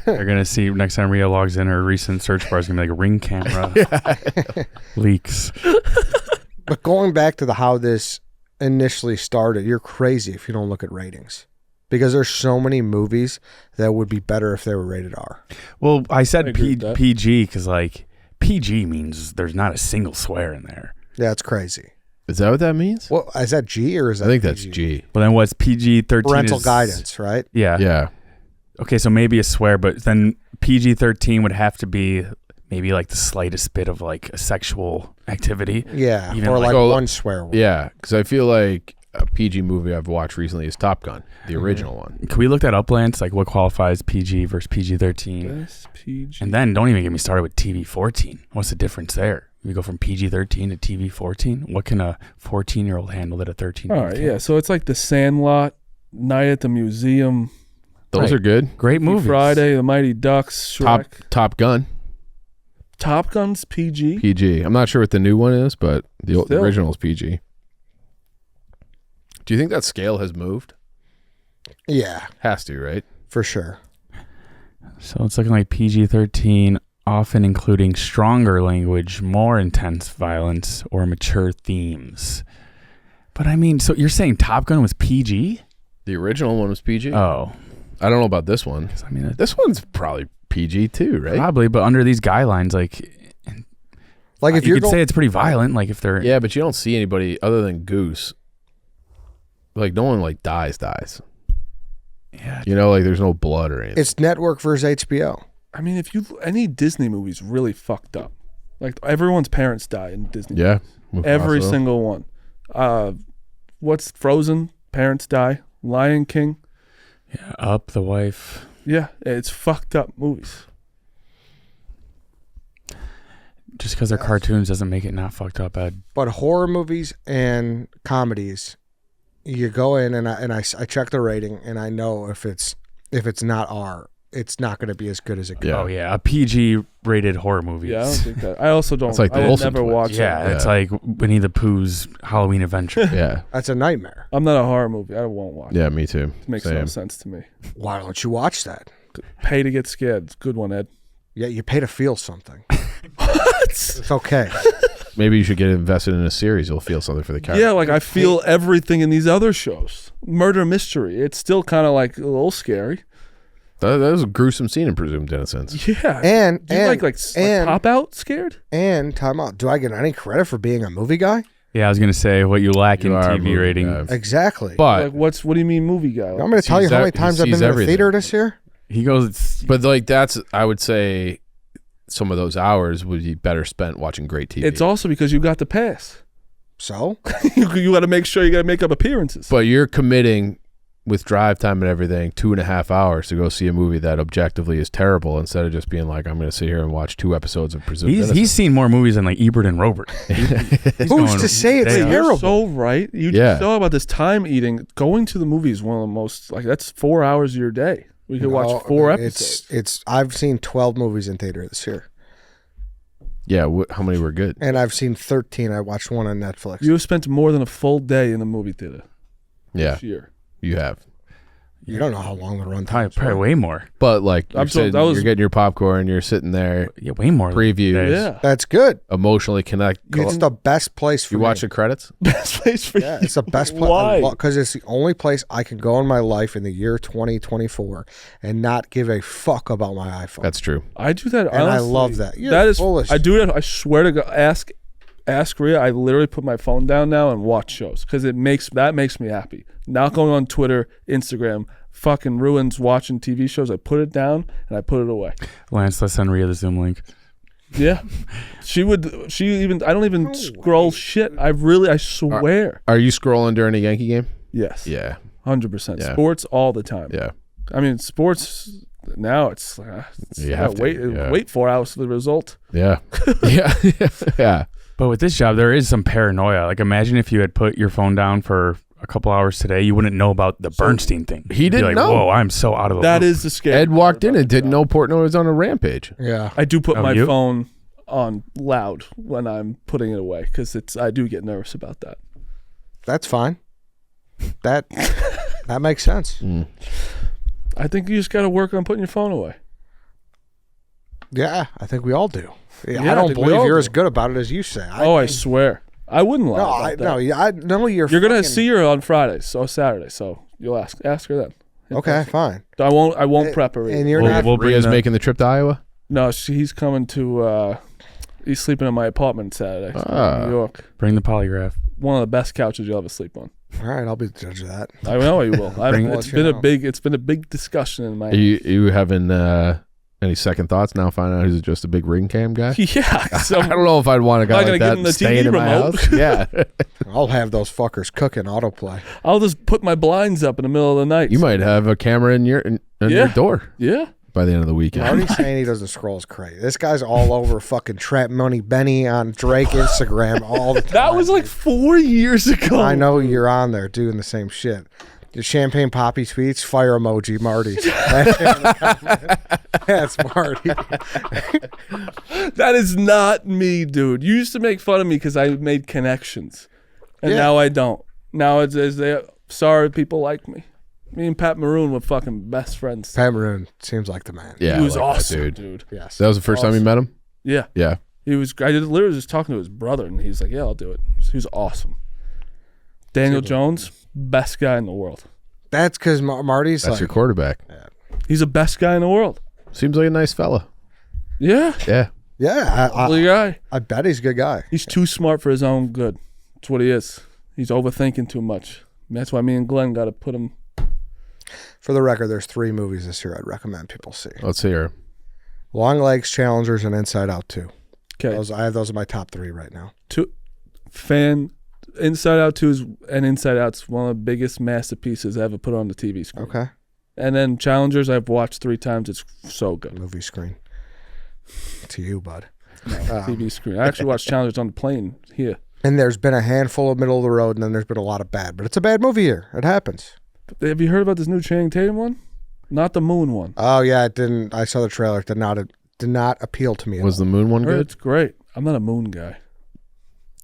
They're gonna see next time Rhea logs in, her recent search bar is gonna be like ring camera leaks. But going back to how this initially started, you're crazy if you don't look at ratings. Because there's so many movies that would be better if they were rated R. Well, I said I agree with that. PG because like PG means there's not a single swear in there. Yeah, it's crazy. Is that what that means? Well, is that G or is that I think that's PG? G. But then what's PG-13? Parental is, guidance, right? Yeah. Yeah. Okay, so maybe a swear, but then PG-13 would have to be maybe like the slightest bit of like a sexual activity. Yeah. Even or like- like Oh, one swear word. Yeah. Because I feel like a PG movie I've watched recently is Top Gun, the original one. Can we look that up, Lance? Like what qualifies PG versus PG-13? Best PG. And then don't even get me started with TV-14. What's the difference there? We go from PG-13 to TV-14. What can a 14-year-old handle that a 13-year-old All right, can't? yeah. So it's like The Sandlot, Night at the Museum, Those Right. are good. Great movies. Friday, The Mighty Ducks, Shrek. Top Gun, Top Gun's PG. PG. I'm not sure what the new one is, but the Still. original is PG. Do you think that scale has moved? Yeah, Has to, right? for sure. So it's looking like PG-13, often including stronger language, more intense violence, or mature themes. But I mean, so you're saying Top Gun was PG? The original one was PG. Oh, I don't know about this one. I mean, This one's probably PG too, right? probably, but under these guidelines, like Like if you you're could say it's pretty violent. Like if they're Yeah, but you don't see anybody other than Goose. Like no one like dies. yeah, You know, like there's no blood or anything. it's network versus HBO. I mean, if you any Disney movies really fucked up, like everyone's parents die in Disney. Yeah, Every Mufasa. single one. What's Frozen? Parents die. Lion King. yeah, Up, the wife. Yeah, it's fucked up movies. Just because they're cartoons doesn't make it not fucked up, Ed. But horror movies and comedies, you go in and I check the rating and I know if it's not R, it's not going to be as good as it could. Yeah. Oh yeah, a PG-rated horror movie. Yeah, I don't think that. I also don't. It's like the I would Olsen never twins. watch Yeah, it. it's Yeah. like Winnie the Pooh's Halloween Adventure. Yeah, That's a nightmare. I'm not a horror movie. I won't watch it. yeah, me too. It makes Same. no sense to me. Why don't you watch that? Pay to get scared. It's a good one, Ed. Yeah, you pay to feel something. What? It's okay. Maybe you should get invested in a series. You'll feel something for the character. Yeah, like I feel everything in these other shows. Murder mystery. It's still kind of like a little scary. That was a gruesome scene in presumed innocence. Yeah. And Do you like pop out scared? time out. Do I get any credit for being a movie guy? Yeah, I was gonna say what you lack You in are a TV movie rating. guy. Exactly. But What do you mean movie guy? you want me to tell you sees how many that- times he I've been sees to the everything. theater this year? He goes, But like that's, I would say, some of those hours would be better spent watching great TV. It's also because you got the pass. So you got to make sure you got to make up appearances. But you're committing with drive time and everything 2.5 hours to go see a movie that objectively is terrible instead of just being like, I'm going to sit here and watch 2 episodes of presumed innocence. he's seen more movies than like Ebert and Robert. He's who's to say it's day up. terrible? You're so right. You Yeah. just know about this time eating. Going to the movies is one of the most that's 4 hours of your day. We could watch 4 episodes. It's I've seen 12 movies in theater this year, Yeah, how many were good? and I've seen 13. I watched one on Netflix. You have spent more than a full day in the movie theater Yeah, this year. you have. You don't know how long the run Probably, time. probably way more. But like I'm you're, so- sitting, that was- you're getting your popcorn, you're sitting there, Yeah, way more. previews, days. Yeah. That's good. emotionally connect. It's the best place for You me. watch the credits? Best place for Yeah, you. it's the best place. Why? Because it's the only place I can go in my life in the year 2024 and not give a fuck about my iPhone. That's true. I do that. and I honestly. love that. You're That is foolish. I do that. I swear to God. Ask Rhea. I literally put my phone down now and watch shows because makes me happy. Not going on Twitter, Instagram, fucking ruins watching TV shows. I put it down and I put it away. Lance, let's send Rhea the Zoom link. Yeah, I don't even scroll shit. I swear. Are you scrolling during a Yankee game? Yes. Yeah, 100%. Yeah. Sports all the time. yeah. I mean, sports now it's You have to, yeah. wait 4 hours for the result. Yeah. Yeah. Yeah. But with this job, there is some paranoia. Like, imagine if you had put your phone down for a couple hours today, you wouldn't know about the Bernstein thing. he You'd be didn't like, know. Whoa, I'm so out of the That loop. is the scary. Ed walked part in about and the didn't job. know Portnoy was on a rampage. Yeah. I do put Oh, my you? phone on loud when I'm putting it away because I do get nervous about that. That's fine. That makes sense. Mm. I think you just got to work on putting your phone away. Yeah, I think we all do. Yeah, I I don't think we believe all you're do. as good about it as you say. I swear. I wouldn't lie no, about I that. no, yeah, I know you're. You're gonna fucking- see her on Friday, so Saturday. So you'll ask her then. Okay, fine. I won't prep her. And you're We'll- not. we'll bring Rhea's the- making the trip to Iowa? No, he's coming to. He's sleeping in my apartment Saturday Ah. in New York. Bring the polygraph. One of the best couches you'll ever sleep on. All right, I'll be the judge of that. I know you will. Bring- It's Let you know. been a big discussion in my. Are you having any second thoughts now finding out he's just a big ring cam guy? Yeah. So I don't know if I'd want a guy Am I like gonna that give him the staying TV in my remote? house. Yeah. I'll have those fuckers cooking autoplay. I'll just put my blinds up in the middle of the night. You might have a camera in your Yeah. door Yeah. by the end of the weekend. Marty's saying he doesn't scroll is crazy. This guy's all over fucking Trap Money Benny on Drake Instagram all the time. That was like 4 years ago. I know you're on there doing the same shit. Your champagne poppy tweets, fire emoji, Marty. That's Marty. That is not me, dude. You used to make fun of me because I made connections, and Yeah. now I don't. Now it's as they Sorry, people like me. Me and Pat Maroon were fucking best friends. Pat Maroon seems like the man. Yeah, He was I like that awesome, dude. Yes. That was the first time you met him? Yeah. Yeah. He was. I literally was talking to his brother, and he's like, "Yeah, I'll do it." He was awesome. Daniel Jones, best guy in the world. That's because Marty's That's like, your quarterback. He's the best guy in the world. Seems like a nice fella. Yeah, Yeah. yeah, lovely guy. I bet he's a good guy. He's too smart for his own good. That's what he is. He's overthinking too much. And that's why me and Glenn got to put him. For the record, there's 3 movies this year I'd recommend people see. Let's hear. Long Legs, Challengers, and Inside Out 2. Okay, I have those in my top 3 right now. Inside Out 2 and Inside Out's one of the biggest masterpieces ever put on the TV screen. Okay. And then Challengers, I've watched 3 times. It's so good. Movie screen. To you, bud. No, TV screen. I actually watched Challengers on the plane here. And there's been a handful of middle of the road, and then there's been a lot of bad. But it's a bad movie here. It happens. Have you heard about this new Channing Tatum one? Not the Moon one. Oh yeah, it didn't. I saw the trailer. It did not appeal to me. Was the moon one I heard good? it's great. I'm not a Moon guy.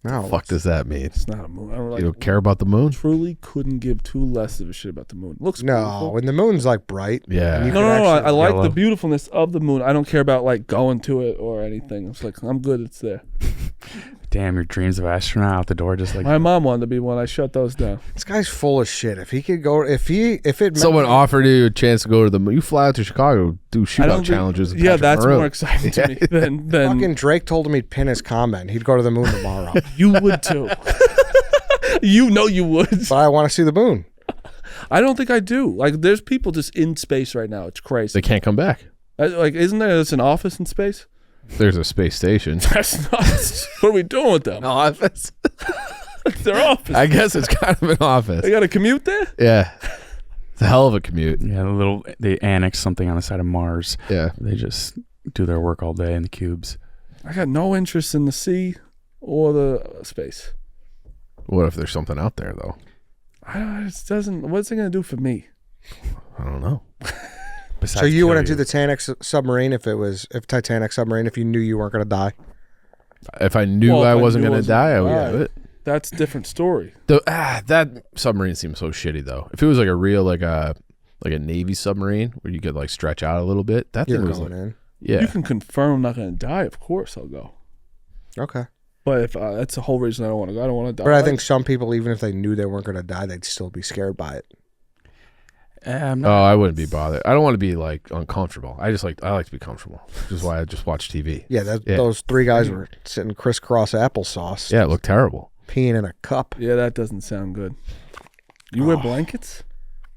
No. Fuck does that mean? It's not a Moon. I don't, You don't care about the moon? truly couldn't give 2 less of a shit about the Moon. Looks No, beautiful. when the moon's like bright. Yeah. and you No, can no, no. actually- I like Yellow. the beautifulness of the moon. I don't care about like going to it or anything. It's like I'm good. It's there. Damn, your dreams of astronaut out the door just like My mom wanted to be one. I shut those down. This guy's full of shit. If he could go, if it Someone offered you a chance to go to the moon. You fly out to Chicago, do I shootout don't think- challenges. with Yeah, Patrick that's Maroon. more exciting to me than fucking Drake told him he'd pin his comment. He'd go to the moon tomorrow. you would too. You know you would. But I want to see the moon. I don't think I do. Like, there's people just in space right now. It's crazy. They can't come back. Like, isn't there just an office in space? There's a space station. That's nuts. What are we doing with them? Office. Their office. I guess it's kind of an office. They got to commute there? Yeah. It's a hell of a commute. yeah, they annex something on the side of Mars. Yeah. They just do their work all day in the cubes. I got no interest in the sea or the space. What if there's something out there, though? It doesn't. What's it gonna do for me? I don't know. Besides So you kill wouldn't do the Titanic submarine if Titanic submarine if you knew you weren't going to die? If I knew Well, I if I wasn't knew I going to wasn't die, I gonna would die. do it. That's a different story. That submarine seems so shitty, though. If it was like a real, like a Navy submarine where you could like stretch out a little bit, that You're thing was going like, in. yeah. You can confirm I'm not gonna die. Of course I'll go. Okay. But if that's the whole reason I don't want to go. I don't want to die. But I think some people, even if they knew they weren't going to die, they'd still be scared by it. I'm Oh, not, I wouldn't be bothered. I don't want to be like uncomfortable. I like to be comfortable, which is why I just watch TV. Yeah, those 3 guys were sitting crisscross applesauce, Yeah, it looked terrible. peeing in a cup. Yeah, that doesn't sound good. You wear blankets?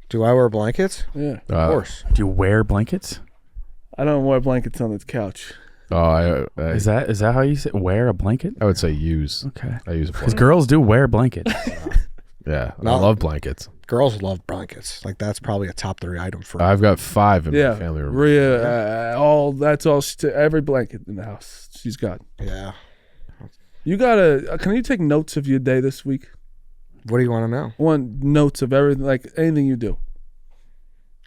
Do I wear blankets? Yeah. Of course. do you wear blankets? I don't wear blankets on the couch. Oh, Is that how you say wear a blanket? I would say use. Okay. I use a Because blanket. girls do wear blankets. Yeah, I No. love blankets. Girls love blankets. Like that's probably a top 3 item for. I've got 5 in Yeah. my family room. Rhea, that's all. Every blanket in the house she's got. Yeah. You gotta. Can you take notes of your day this week? What do you want to know? I want notes of everything, like anything you do.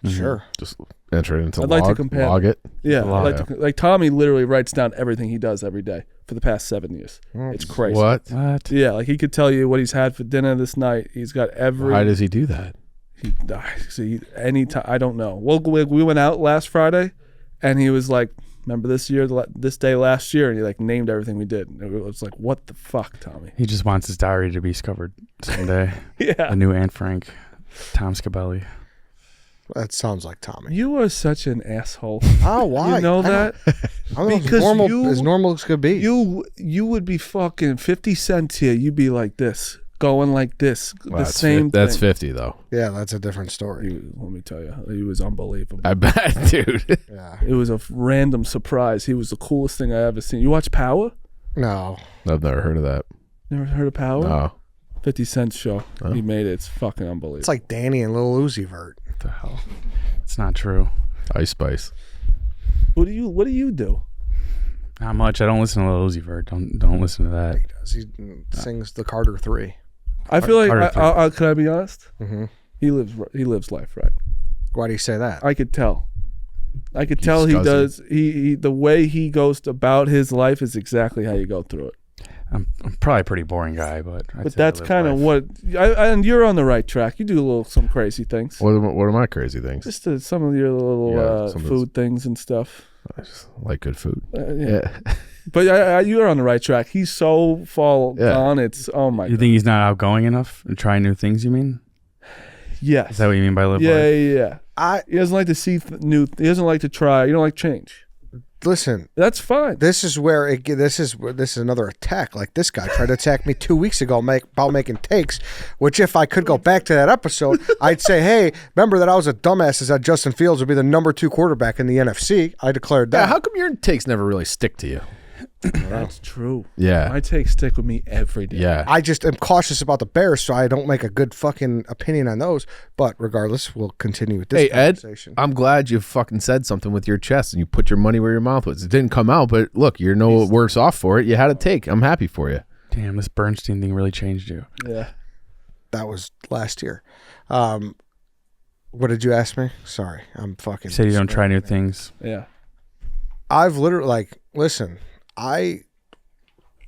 Sure. Just enter it into I'd log, like to compare. log it. Yeah, Wow. like Tommy literally writes down everything he does every day for the past 7 years. It's crazy. What? What? Yeah, like he could tell you what he's had for dinner this night. He's got every. Why does he do that? He see anytime. I don't know. Well, we went out last Friday, and he was like, "Remember this year, this day last year?" And he like named everything we did. And it was like, "What the fuck, Tommy?" He just wants his diary to be discovered someday. Yeah. The new Anne Frank, Tom Scabelli. That sounds like Tommy. You are such an asshole. Oh, why? You know I that? don't know, Because as normal as could be. You would be fucking 50 cents here. You'd be like this, going like this, Well, the that's same. That's thing. 50 though. Yeah, that's a different story. Let me tell you, he was unbelievable. I bet, dude. Yeah. It was a random surprise. He was the coolest thing I ever seen. You watch Power? No. I've never heard of that. Never heard of Power? No. 50 Cent show. Oh. He made it. It's fucking unbelievable. It's like Danny and Lil Uzi Vert. What the hell? It's not true. Ice Spice. What do you do? Not much. I don't listen to Lil Uzi Vert. Don't listen to that. He does. He sings the Carter 3. I feel like Carter can I be honest? Mm-hmm. He lives life right. Why do you say that? I could tell. I could tell he scuzzy. does. He the way he goes about his life is exactly how you go through it. I'm probably a pretty boring guy, but But that's kind of what. And you're on the right track. You do some crazy things. What are my crazy things? Just some of your little food things and stuff. I just like good food. Yeah. But you're on the right track. He's so far gone. It's oh my. You think he's not outgoing enough and trying new things? You mean? Yes. Is that what you mean by live life? Yeah. He doesn't like to see new. He doesn't like to try. You don't like change. Listen, That's fine. this is where this is another attack. Like this guy tried to attack me 2 weeks ago about making takes, which if I could go back to that episode, I'd say, hey, remember that I was a dumbass that said Justin Fields would be the number 2 quarterback in the NFC. I declared that. Yeah, how come your takes never really stick to you? That's true. Yeah. My takes stick with me every day. Yeah. I just am cautious about the Bears, so I don't make a good fucking opinion on those. But regardless, we'll continue with this Hey, Ed, conversation. I'm glad you fucking said something with your chest and you put your money where your mouth was. It didn't come out, but look, you're no worse off for it. You had a take. I'm happy for you. Damn, this Bernstein thing really changed you. Yeah. That was last year. What did you ask me? Sorry, I'm fucking. You said you don't try new things. Yeah. I've literally listen. I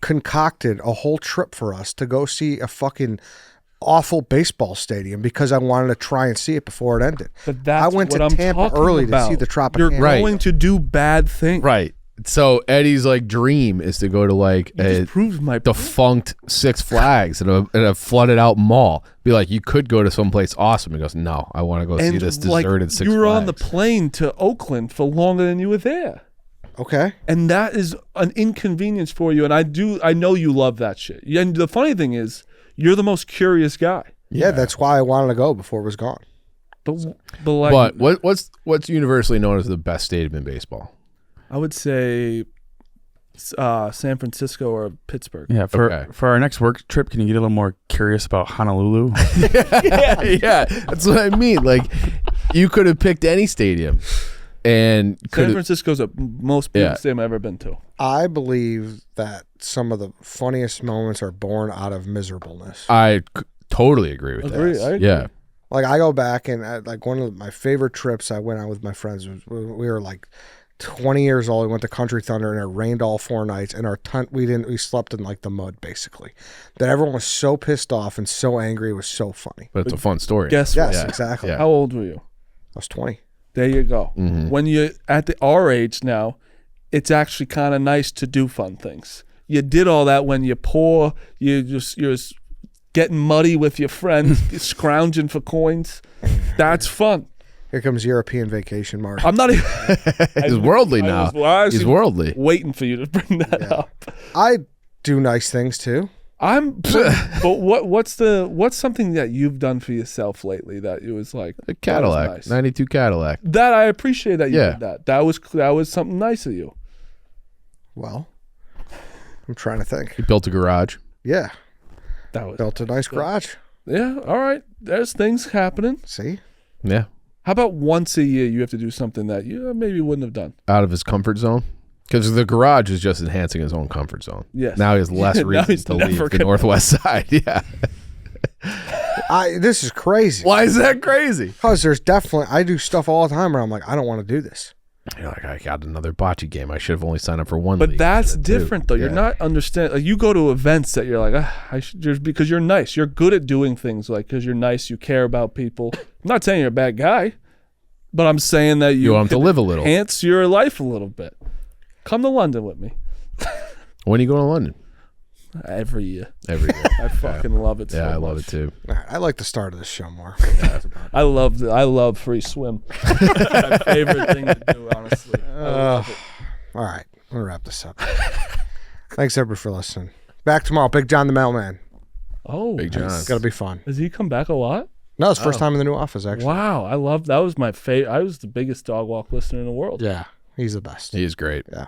concocted a whole trip for us to go see a fucking awful baseball stadium because I wanted to try and see it before it ended. But that's I went what to I'm Tampa talking early about. to see the Tropicana. You're Right. going to do bad things. Right. So Eddie's like dream is to go to like You a just proved my point. defunct Six Flags in a flooded out mall. Be like, you could go to someplace awesome. He goes, no, I want to go see this deserted Six Flags. You were on the plane to Oakland for longer than you were there. Okay. And that is an inconvenience for you. And I know you love that shit. And the funny thing is, you're the most curious guy. Yeah, that's why I wanted to go before it was gone. But what's universally known as the best stadium in baseball? I would say San Francisco or Pittsburgh. Yeah, for our next work trip, can you get a little more curious about Honolulu? yeah, that's what I mean. Like, you could have picked any stadium, and San Francisco's the most beautiful stadium I've ever been to. I believe that some of the funniest moments are born out of miserableness. I totally agree with I that. agree. Yeah, Like I go back and like one of my favorite trips I went on with my friends was we were like 20 years old. We went to Country Thunder and it rained all 4 nights and our tent we slept in like the mud basically. That everyone was so pissed off and so angry. It was so funny. but it's a fun story. Guess Yes, what? exactly. Yeah. How old were you? I was 20. There you go. Mm-hmm. When you're at our age now, it's actually kind of nice to do fun things. You did all that when you're poor. You're getting muddy with your friends, scrounging for coins. That's fun. Here comes European vacation, Marty. I'm not even. He's worldly now. He's worldly. Waiting for you to bring that up. I do nice things too. But what's something that you've done for yourself lately that it was like A Cadillac, that was nice? 92 Cadillac. That I appreciate that you Yeah. did that. That was something nice of you. Well, I'm trying to think. He built a garage. Yeah, That was built a nice garage. yeah. All right, there's things happening. See? Yeah, How about once a year you have to do something that you maybe wouldn't have done? out of his comfort zone. Because the garage is just enhancing his own comfort zone. Yes. Now he has less Now reasons he's to never leave the gonna- Northwest Side. Yeah. This is crazy. Why is that crazy? Because there's definitely, I do stuff all the time where I'm like, I don't want to do this. You're like, I got another bocce game. I should have only signed up for one. But league that's instead of two. different though. You're Yeah. not understand. Like you go to events that you're like, I should just because you're nice. You're good at doing things like because you're nice. You care about people. I'm not saying you're a bad guy, but I'm saying that You want him to could live a little. enhance your life a little bit. Come to London with me When are you going to London? every year. Every year. I fucking love it. So Yeah, I love much. it too. All right, I like the start of this show more. I love free swim. My favorite thing to do, honestly. I love it. All right, I'm going to wrap this up. Thanks, everybody, for listening. Back tomorrow, Big John the Mailman. Oh, Big John. It's got to be fun. Does he come back a lot? No, it's first time in the new office, actually. Wow, I love that. Was my favorite. I was the biggest dog walk listener in the world. Yeah, he's the best. He is great. Yeah.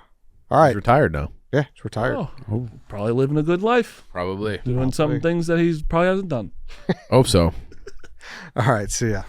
All right. He's retired now. Yeah, he's retired. Oh, probably living a good life, Probably. doing some things that he's probably hasn't done. Hope so. All right, see ya.